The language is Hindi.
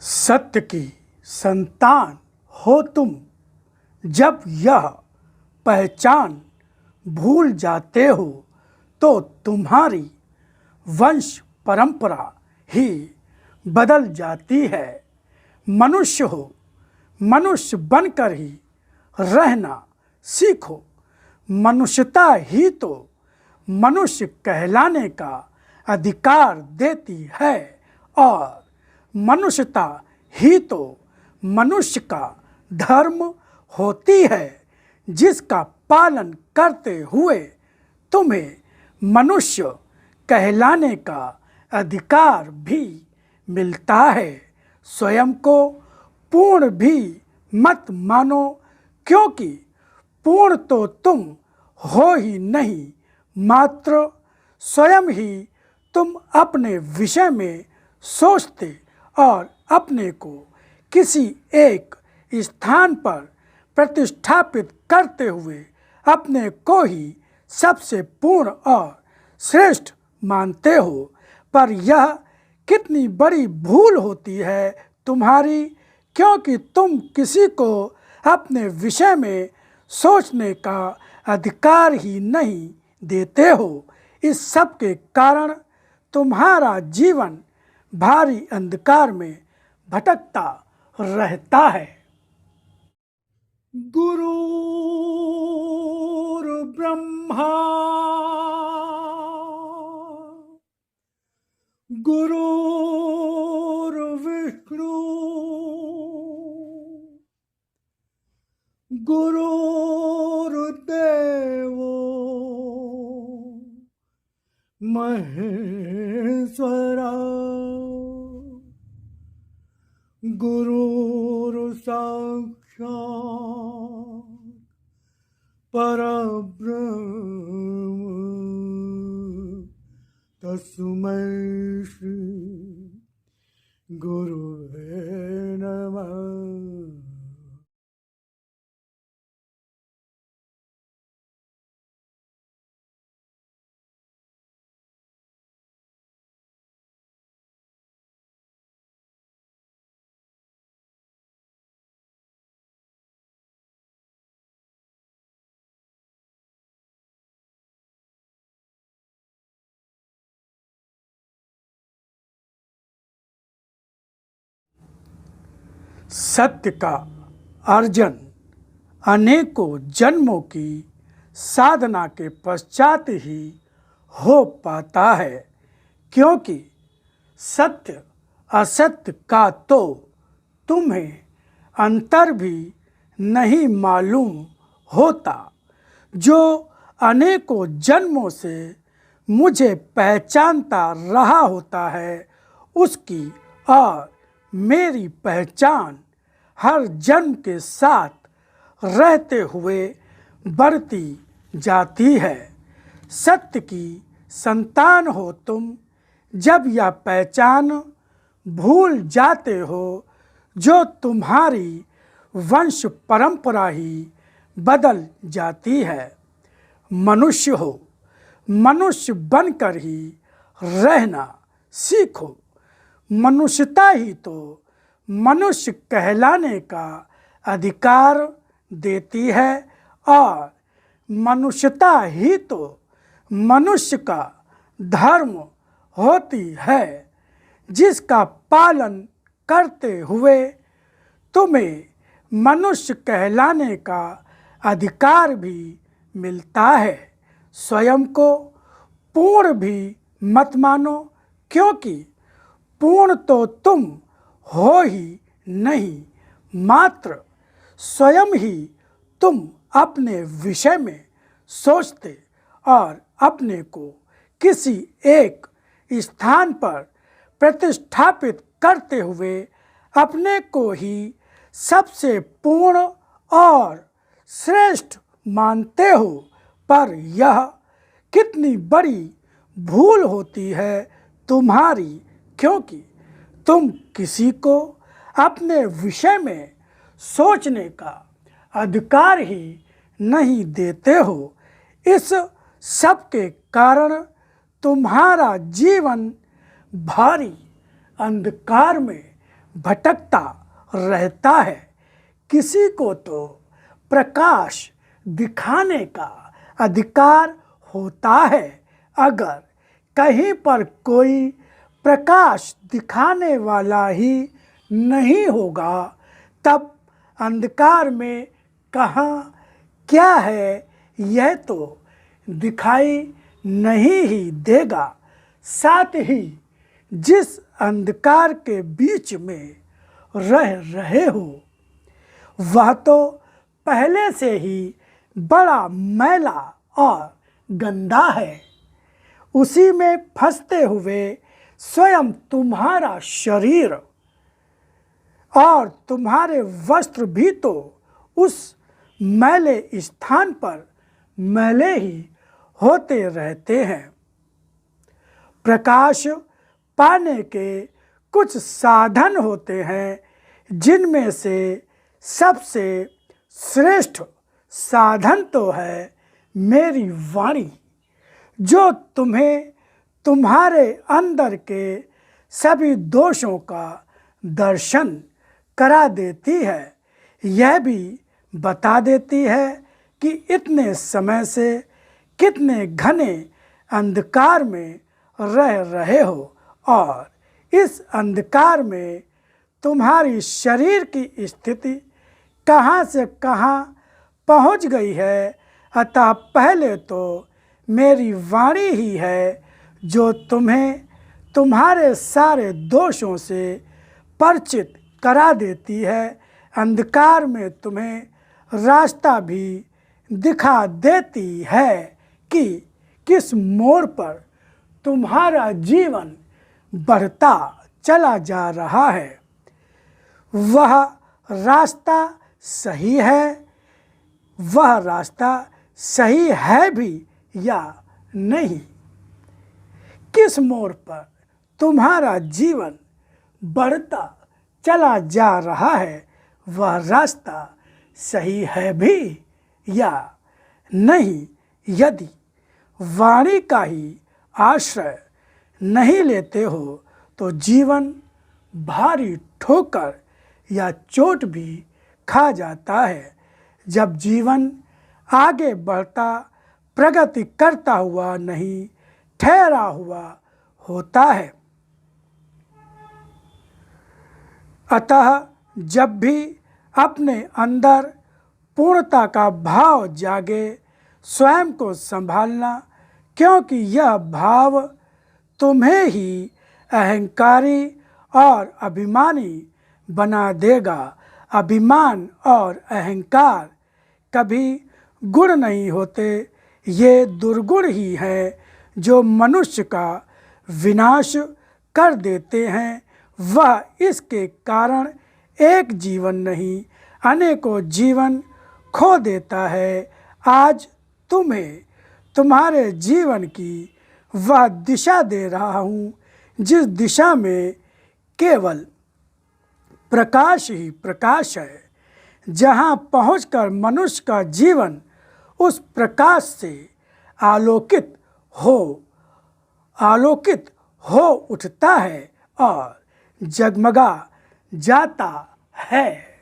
सत्य की संतान हो तुम, जब यह पहचान भूल जाते हो तो तुम्हारी वंश परंपरा ही बदल जाती है। मनुष्य हो, मनुष्य बनकर ही रहना सीखो। मनुष्यता ही तो मनुष्य कहलाने का अधिकार देती है और मनुष्यता ही तो मनुष्य का धर्म होती है, जिसका पालन करते हुए तुम्हें मनुष्य कहलाने का अधिकार भी मिलता है। स्वयं को पूर्ण भी मत मानो, क्योंकि पूर्ण तो तुम हो ही नहीं, मात्र स्वयं ही तुम अपने विषय में सोचते और अपने को किसी एक स्थान पर प्रतिष्ठापित करते हुए अपने को ही सबसे पूर्ण और श्रेष्ठ मानते हो। पर यह कितनी बड़ी भूल होती है तुम्हारी, क्योंकि तुम किसी को अपने विषय में सोचने का अधिकार ही नहीं देते हो। इस सब के कारण तुम्हारा जीवन भारी अंधकार में भटकता रहता है। गुरुर्ब्रह्मा गुरुर्विष्णु गुरुर्देवो महेश्वरा गुरुर्साक्षात् परब्रह्म तस्मै श्री गुरुवे नमः। सत्य का अर्जन अनेकों जन्मों की साधना के पश्चात ही हो पाता है, क्योंकि सत्य असत्य का तो तुम्हें अंतर भी नहीं मालूम होता। जो अनेकों जन्मों से मुझे पहचानता रहा होता है, उसकी और मेरी पहचान हर जन्म के साथ रहते हुए बढ़ती जाती है। सत्य की संतान हो तुम, जब यह पहचान भूल जाते हो जो तुम्हारी वंश परंपरा ही बदल जाती है। मनुष्य हो, मनुष्य बनकर ही रहना सीखो। मनुष्यता ही तो मनुष्य कहलाने का अधिकार देती है और मनुष्यता ही तो मनुष्य का धर्म होती है, जिसका पालन करते हुए तुम्हें मनुष्य कहलाने का अधिकार भी मिलता है। स्वयं को पूर्ण भी मत मानो, क्योंकि पूर्ण तो तुम हो ही नहीं, मात्र स्वयं ही तुम अपने विषय में सोचते और अपने को किसी एक स्थान पर प्रतिष्ठापित करते हुए अपने को ही सबसे पूर्ण और श्रेष्ठ मानते हो। पर यह कितनी बड़ी भूल होती है तुम्हारी, क्योंकि तुम किसी को अपने विषय में सोचने का अधिकार ही नहीं देते हो। इस सब के कारण तुम्हारा जीवन भारी अंधकार में भटकता रहता है। किसी को तो प्रकाश दिखाने का अधिकार होता है। अगर कहीं पर कोई प्रकाश दिखाने वाला ही नहीं होगा, तब अंधकार में कहाँ क्या है यह तो दिखाई नहीं ही देगा। साथ ही जिस अंधकार के बीच में रह रहे हो वह तो पहले से ही बड़ा मैला और गंदा है। उसी में फंसते हुए स्वयं तुम्हारा शरीर और तुम्हारे वस्त्र भी तो उस मैले स्थान पर मैले ही होते रहते हैं। प्रकाश पाने के कुछ साधन होते हैं, जिनमें से सबसे श्रेष्ठ साधन तो है मेरी वाणी, जो तुम्हें तुम्हारे अंदर के सभी दोषों का दर्शन करा देती है। यह भी बता देती है कि इतने समय से कितने घने अंधकार में रह रहे हो और इस अंधकार में तुम्हारी शरीर की स्थिति कहाँ से कहाँ पहुँच गई है। अतः पहले तो मेरी वाणी ही है जो तुम्हें तुम्हारे सारे दोषों से परिचित करा देती है। अंधकार में तुम्हें रास्ता भी दिखा देती है कि किस मोड़ पर तुम्हारा जीवन बढ़ता चला जा रहा है। वह रास्ता सही है, वह रास्ता सही है भी या नहीं। किस मोड़ पर तुम्हारा जीवन बढ़ता चला जा रहा है, वह रास्ता सही है भी या नहीं। यदि वाणी का ही आश्रय नहीं लेते हो तो जीवन भारी ठोकर या चोट भी खा जाता है। जब जीवन आगे बढ़ता प्रगति करता हुआ नहीं, ठहरा हुआ होता है। अतः जब भी अपने अंदर पूर्णता का भाव जागे, स्वयं को संभालना, क्योंकि यह भाव तुम्हें ही अहंकारी और अभिमानी बना देगा। अभिमान और अहंकार कभी गुण नहीं होते, ये दुर्गुण ही हैं जो मनुष्य का विनाश कर देते हैं। वह इसके कारण एक जीवन नहीं अनेकों जीवन खो देता है। आज तुम्हें तुम्हारे जीवन की वह दिशा दे रहा हूँ जिस दिशा में केवल प्रकाश ही प्रकाश है। जहाँ पहुंचकर मनुष्य का जीवन उस प्रकाश से आलोकित हो उठता है और जगमगा जाता है।